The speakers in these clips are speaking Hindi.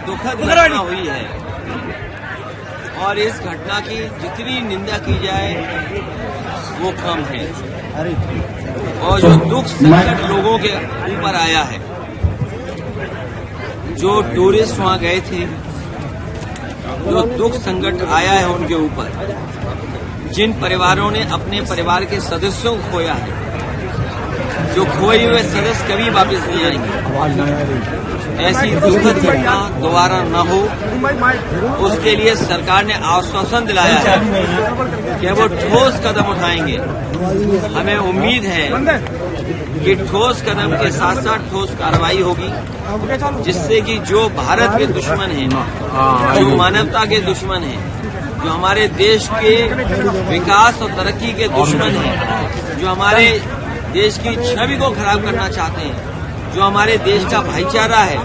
दुखद घटना हुई है और इस घटना की जितनी निंदा की जाए वो कम है। और जो दुख संकट लोगों के ऊपर आया है, जो टूरिस्ट वहां गए थे, जो दुख संकट आया है उनके ऊपर, जिन परिवारों ने अपने परिवार के सदस्यों को खोया है, जो खोए हुए सदस्य कभी वापस नहीं आएंगे, ऐसी दुखद घटना दोबारा न हो, उसके लिए सरकार ने आश्वासन दिलाया है कि वो ठोस कदम उठाएंगे। हमें उम्मीद है कि ठोस कदम के साथ साथ ठोस कार्रवाई होगी, जिससे कि जो भारत के दुश्मन हैं, जो मानवता के दुश्मन हैं, जो हमारे देश के विकास और तरक्की के दुश्मन हैं, जो हमारे देश की छवि को खराब करना चाहते हैं, जो हमारे देश का भाईचारा है,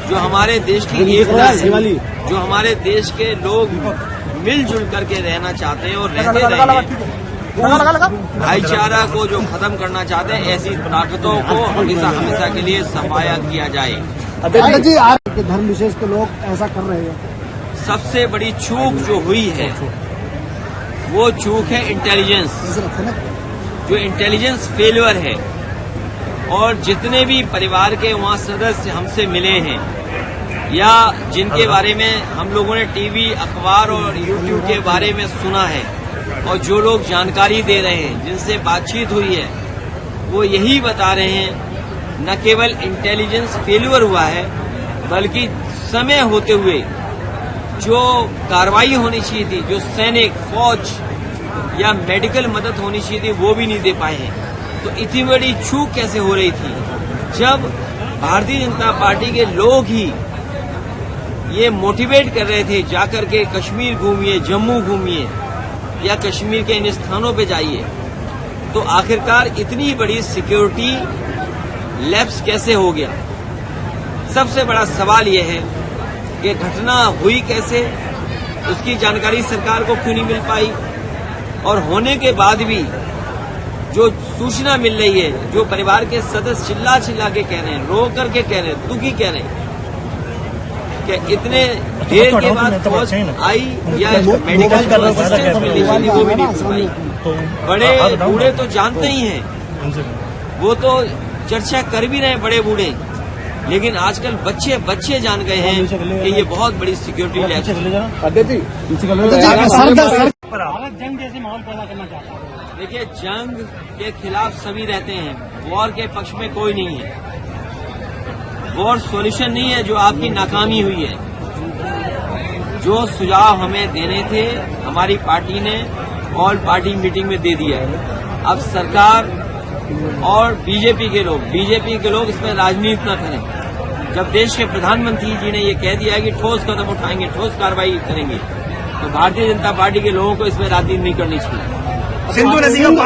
जो हमारे देश की एकता है, जो हमारे देश के लोग मिलजुल करके रहना चाहते हैं और रहते रहे हैं, भाईचारा को जो खत्म करना चाहते हैं, ऐसी ताकतों को हमेशा हमेशा के लिए सफाया किया जाए। जी, आज के धर्म विशेष के लोग ऐसा कर रहे हैं। सबसे बड़ी चूक जो हुई है वो चूक है इंटेलिजेंस, जो इंटेलिजेंस फेल्यूर है। और जितने भी परिवार के वहां सदस्य हमसे मिले हैं या जिनके बारे में हम लोगों ने टीवी, अखबार और यूट्यूब के बारे में सुना है, और जो लोग जानकारी दे रहे हैं, जिनसे बातचीत हुई है, वो यही बता रहे हैं न केवल इंटेलिजेंस फेल्यूर हुआ है, बल्कि समय होते हुए जो कार्रवाई होनी चाहिए थी, जो सैनिक, फौज या मेडिकल मदद होनी चाहिए थी, वो भी नहीं दे पाए हैं। तो इतनी बड़ी चूक कैसे हो रही थी, जब भारतीय जनता पार्टी के लोग ही ये मोटिवेट कर रहे थे जाकर के कश्मीर घूमिए, जम्मू घूमिए या कश्मीर के इन स्थानों पे जाइए, तो आखिरकार इतनी बड़ी सिक्योरिटी लैप्स कैसे हो गया। सबसे बड़ा सवाल यह है कि घटना हुई कैसे, उसकी जानकारी सरकार को क्यों नहीं मिल पाई, और होने के बाद भी जो सूचना मिल रही है, जो परिवार के सदस्य चिल्ला चिल्ला के कह रहे हैं, रो करके कह रहे हैं, दुखी कह रहे हैं कि इतने देर के बाद फौज आई या मेडिकल असिस्टेंस मिली, वो भी नहीं मिल पाई। बड़े बूढ़े तो जानते ही हैं, वो तो चर्चा कर भी रहे हैं, बड़े बूढ़े, लेकिन आजकल बच्चे जान गए हैं कि ये बहुत बड़ी सिक्योरिटी लैप्स है। जंग जैसे माहौल पैदा करना चाहता है। देखिए, जंग के खिलाफ सभी रहते हैं, वॉर के पक्ष में कोई नहीं है। वॉर सॉल्यूशन नहीं है जो आपकी नाकामी हुई है। जो सुझाव हमें देने थे, हमारी पार्टी ने ऑल पार्टी मीटिंग में दे दिया है। अब सरकार और बीजेपी के लोग इसमें राजनीति न करें। जब देश के प्रधानमंत्री जी ने ये कह दिया है कि ठोस कदम उठाएंगे, ठोस कार्रवाई करेंगे, तो भारतीय जनता पार्टी के लोगों को इसमें राजनीति नहीं करनी चाहिए। सिंधु नदी का